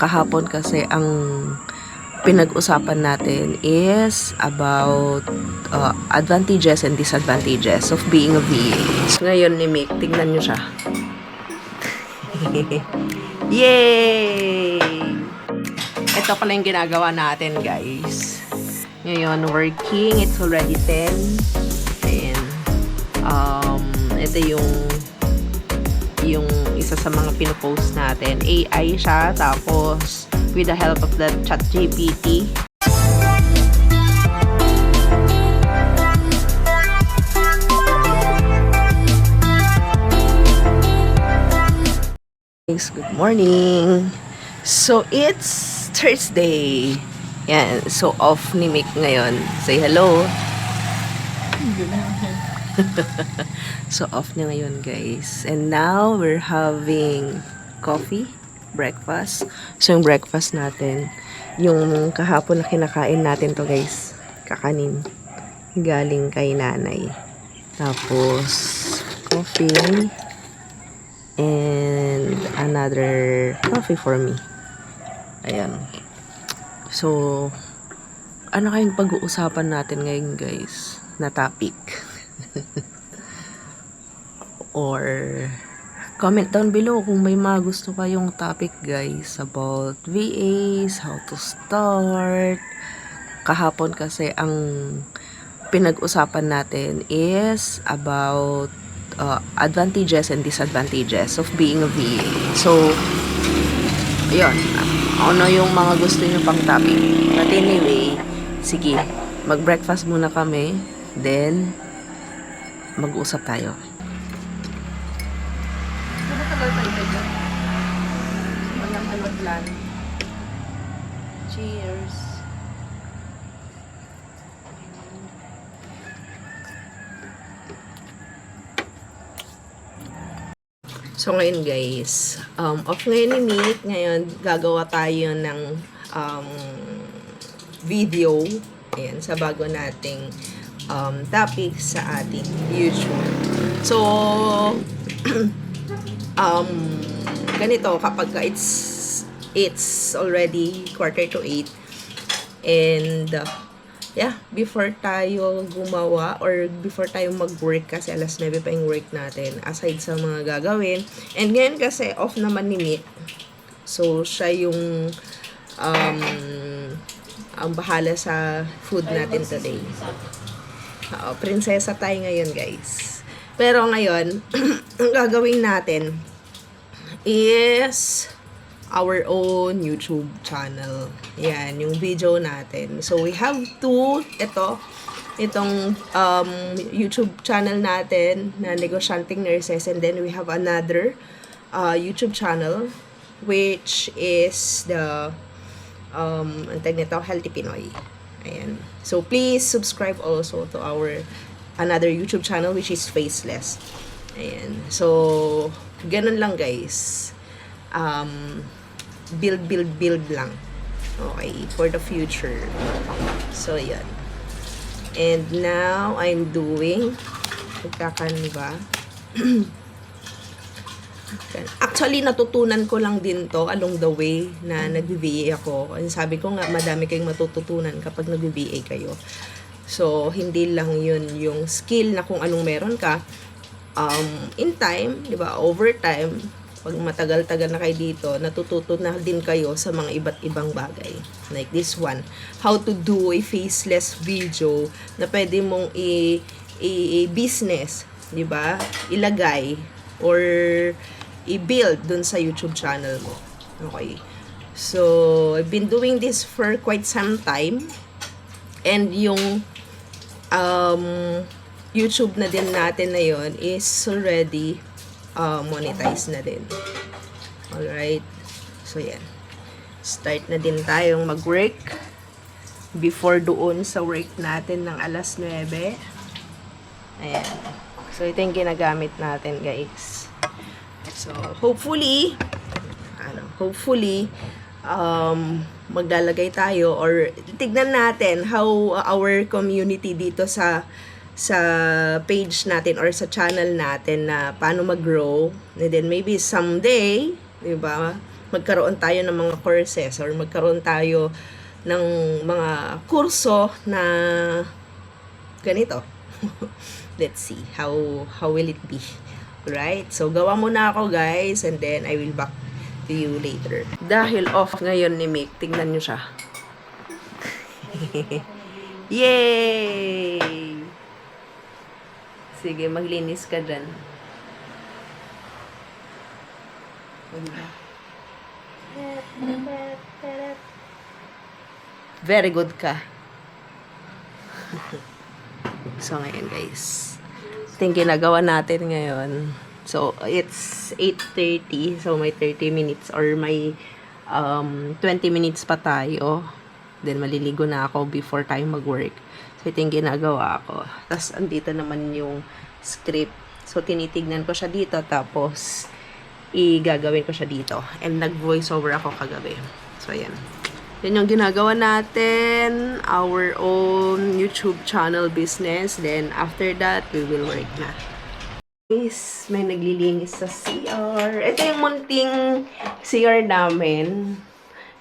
kahapon kasi ang pinag-usapan natin is about advantages and disadvantages of being a VA. So, ngayon ni Mick, tingnan nyo siya. Yay! Ito pala yung ginagawa natin, guys. Ngayon, working. It's already 10. And, ito yung isa sa mga pinopost natin. AI siya, tapos with the help of the ChatGPT. Good morning! So, it's Thursday. Yan. So, off ni Mick ngayon. Say hello. So, off niya ngayon, guys. And now, we're having coffee, breakfast. So, yung breakfast natin, yung kahapon na kinakain natin to, guys. Kakanin. Galing kay nanay. Tapos, coffee. And another coffee for me. Ayan. So, ano kayong pag-uusapan natin ngayon, guys? Na topic. Or comment down below kung may mga gusto kayong topic, guys, about VAs, how to start. Kahapon kasi ang pinag-usapan natin is about advantages and disadvantages of being a VA. So, ayun. Ano yung mga gusto nyo pang topic? But anyway, sige, mag-breakfast muna kami. Then, mag-usap tayo. Cheers! So, ngayon guys, off ngayon ni Mick. Ngayon, gagawa tayo ng video. Ayan, sa bago nating topic sa ating YouTube. So, ganito, kapag it's already 7:45 and yeah, before tayo gumawa or before tayo mag-work, kasi alas 9 pa yung work natin, aside sa mga gagawin. And ngayon kasi off naman ni Mick. So, siya yung ang bahala sa food natin today. Prinsesa tayo ngayon, guys. Pero ngayon, ang gagawin natin is our own YouTube channel. Yan, yung video natin. So, we have itong YouTube channel natin na Negosyanteng Nurses, and then we have another YouTube channel which is the antag nito, Healthy Pinoy. Ayan. So, please subscribe also to our another YouTube channel which is Faceless. Ayan. So, ganun lang, guys. Build lang. Okay, for the future. So, yan. And now, I'm doing ba? Actually, natutunan ko lang din to along the way na nag-VA ako. Sabi ko nga, madami kayong matututunan kapag nag-VA kayo. So, hindi lang yun yung skill na kung anong meron ka. In time, di ba, over time, pag matagal-tagal na kayo dito, natututo na din kayo sa mga iba't ibang bagay. Like this one, how to do a faceless video na pwede mong i-business, di ba? Ilagay or i-build dun sa YouTube channel mo. Okay. So, I've been doing this for quite some time. And yung YouTube na din natin na yon is already monetize na din. Alright. So, yan. Start na din tayong mag-work before doon sa work natin ng alas 9. Ayan. So, ito yung ginagamit natin, guys. So, hopefully, maglalagay tayo or tignan natin how our community dito sa page natin or sa channel natin na paano mag-grow. And then maybe someday, di ba, magkaroon tayo ng mga courses or magkaroon tayo ng mga kurso na ganito. Let's see how will it be. Right? So gawa muna ako guys, and then I will back to you later. Dahil off ngayon ni Mick, tingnan nyo siya. Yay! Sige, maglinis ka dyan. Very good ka. So, ngayon guys, ito yung ginagawa natin ngayon. So, it's 8:30. So, may 30 minutes or may 20 minutes pa tayo. Then, maliligo na ako before tayo mag-work. So, ito yung ginagawa ko. Tapos, andito naman yung script. So, tinitignan ko siya dito. Tapos, igagawin ko siya dito. And nag-voiceover ako kagabi. So, ayan. Yan yung ginagawa natin. Our own YouTube channel business. Then, after that, we will work na. Guys, may naglilinis sa CR. Ito yung munting CR namin.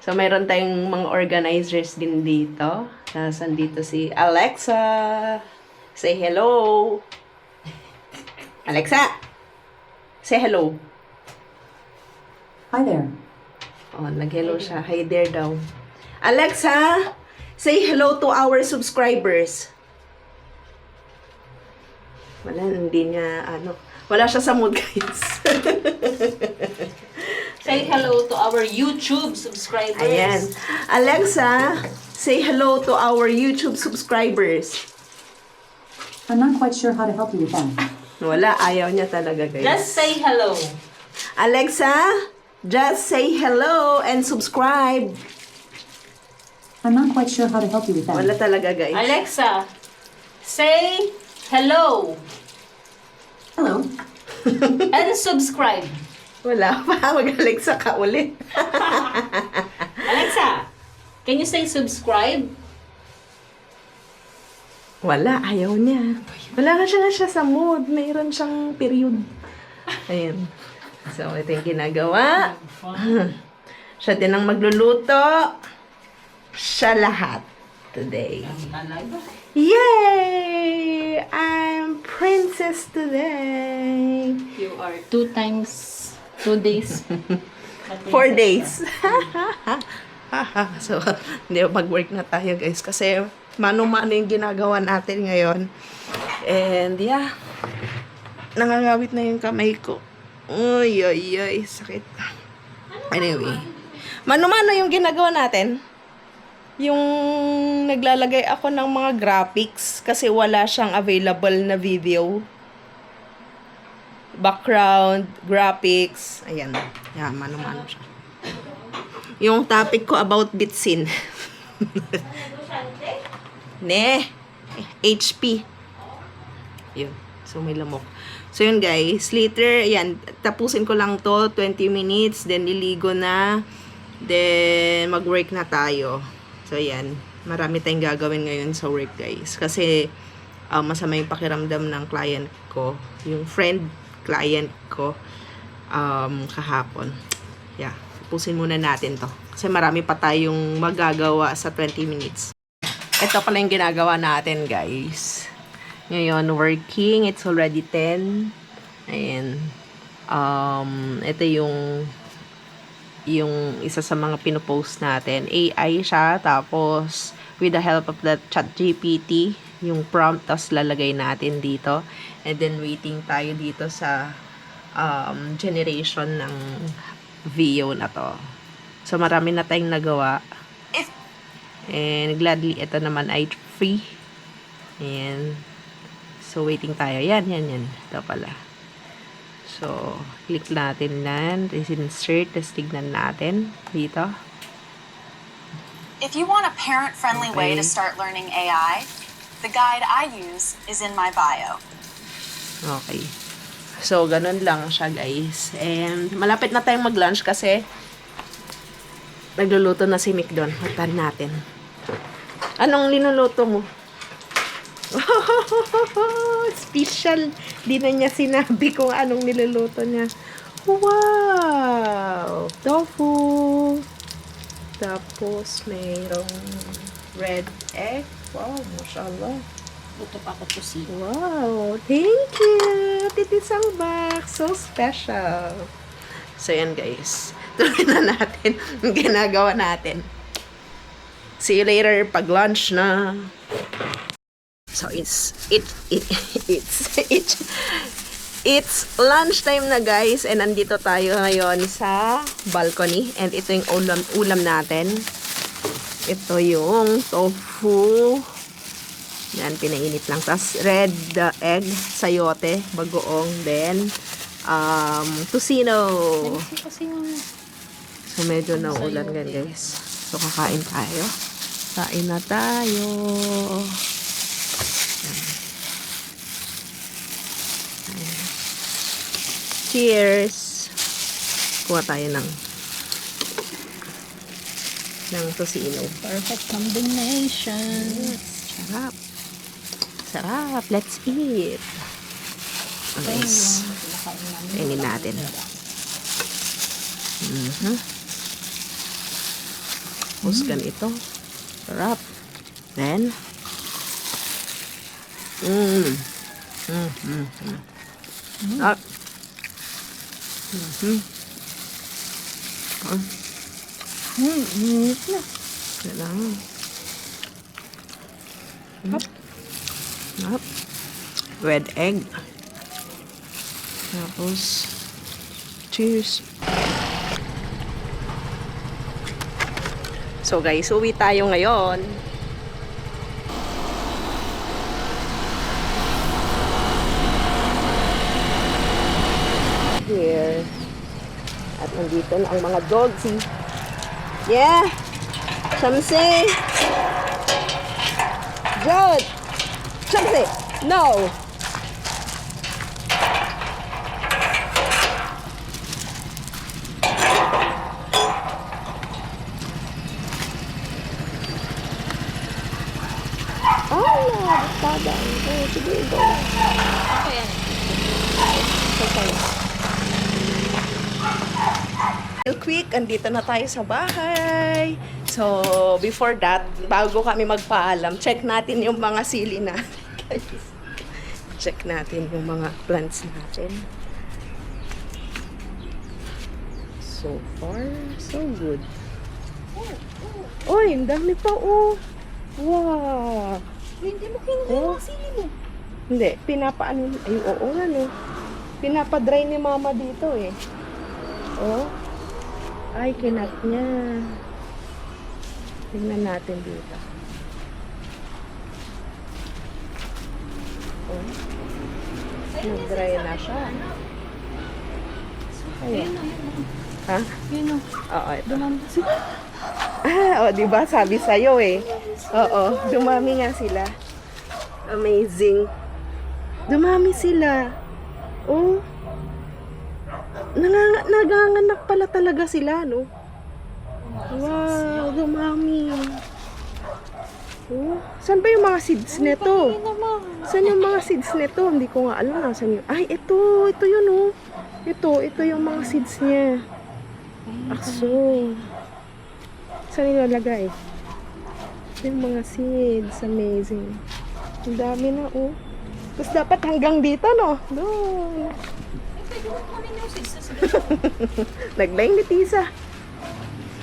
So, mayroon tayong mga organizers din dito. Tapos, andito si Alexa. Say hello. Alexa! Say hello. Hi there. Oh, nag-hello siya. Hi there daw. Alexa, say hello to our subscribers. Wala, hindi niya, wala siya sa mood, guys. Say hello to our YouTube subscribers. Ayan. Alexa, say hello to our YouTube subscribers. I'm not quite sure how to help you with that. Wala, ayaw niya talaga, guys. Just say hello. Alexa, just say hello and subscribe. I'm not quite sure how to help you with that. Wala talaga, guys. Alexa, say hello Hello. and subscribe. Wala pa. Mag-Alexa ka ulit. Alexa, can you say subscribe? Wala, ayaw niya. Wala ka siya sa mood. Mayroon siyang period. Ayan. So, ito yung ginagawa. Siya din ang magluluto. Siya lahat today. Yay! I'm princess today. You are 2 days. 4 days. So, hindi mag-work na tayo guys. Kasi, mano-mano yung ginagawa natin ngayon. And, yeah. Nangangawit na yung kamay ko. Uy, sakit. Anyway. Mano-mano yung ginagawa natin. Yung naglalagay ako ng mga graphics kasi wala siyang available na video. Background, graphics. Ayan. Yan, mano-mano siya. Yung topic ko about Bitsin. HP. Yun. So, may lamok. So, yun guys. Later, ayan. Tapusin ko lang to. 20 minutes. Then, liligo na. Then, mag-work na tayo. So, ayan. Marami tayong gagawin ngayon sa work, guys. Kasi, masama yung pakiramdam ng client ko. Yung client ko, kahapon. Yeah. Tapusin muna natin to. Kasi marami pa tayong magagawa sa 20 minutes. Ito pala yung ginagawa natin, guys. Ngayon, working. It's already 10. Ayan. Ito yung isa sa mga pinopost natin. AI siya, tapos with the help of the ChatGPT, yung prompt, tapos lalagay natin dito. And then, waiting tayo dito sa generation ng video na to. So, marami na tayong nagawa. And, gladly, ito naman ay free. Ayan. So, waiting tayo. Yan. Ito pala. So, click natin yan. Insert. Tapos tignan natin. Dito. If you want a parent-friendly way to start learning AI, the guide I use is in my bio. Okay. So, ganun lang siya, guys. And, malapit na tayong mag-lunch kasi nagluluto na si Mick doon. Magtan natin. Anong linuluto mo? Special. Di na niya sinabi kung anong niluluto niya. Wow! Tofu! Tapos, mayroong red egg. Wow, mashallah. Buto pa ako to see. Wow! Thank you! Titisang box. So special. So, yan guys. Tuloy na natin ang ginagawa natin. See you later pag lunch na. So, it's lunchtime na guys, and nandito tayo ngayon sa balcony, and ito yung ulam natin. Ito yung tofu. Yan, pinainit lang. Tapos red egg, sayote, bagoong, then tocino. Kasi yung So medyo nauulan gan guys. So kakain tayo. Kain na tayo. Cheers! Kuha tayo ng tocino. perfect combination. Sarap. Sarap. Let's eat. Okay, guys. Kainin natin. Husgan ito. Sarap. Then, Sarap. Kailangan. Sarap. Red egg. Tapos, cheers. So guys, uwi tayo ngayon. Here. At nandito na ang mga dogsi. Yeah! Shamsi! Jod! Shamsi! No! Tada. Oh, sige, go. Okay, yan. Real quick, andito na tayo sa bahay. So, before that, bago kami magpaalam, check natin yung mga sili natin, guys. Check natin yung mga plants natin. So far, so good. Oy, ang dami pa, oh. Wow. Hindi mo kinuha Oh. yung sili mo. Hindi, pinapaano, ay oo nga no. Pinapa-dry ni mama dito eh. Oh. Ay, kinat niya. Tingnan natin dito. Oh. Nag-dry na siya. Ayan. Ha? Yun o. Oo, ito. Dumami. Ah, oh, di ba? Sabi sa'yo eh. Oo, dumami nga sila. Amazing. Dumami sila. Oh. Naganganak pala talaga sila, no? Wow, dumami. Oh, saan ba yung mga seeds nito? Saan yung mga seeds nito? Hindi ko nga alam saan yun. Ay, ito yun, oh. Ito yung mga seeds niya. Akso. Saan nilalagay? Ito yung mga seeds. Amazing. Ang dami na, oh. Tapos dapat hanggang dito, no? Doon. Naglayang ni Tisa.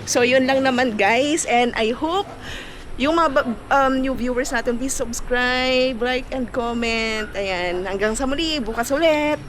So, yun lang naman, guys. And I hope yung mga new viewers natin, please subscribe, like, and comment. Ayan. Hanggang sa muli. Bukas ulit.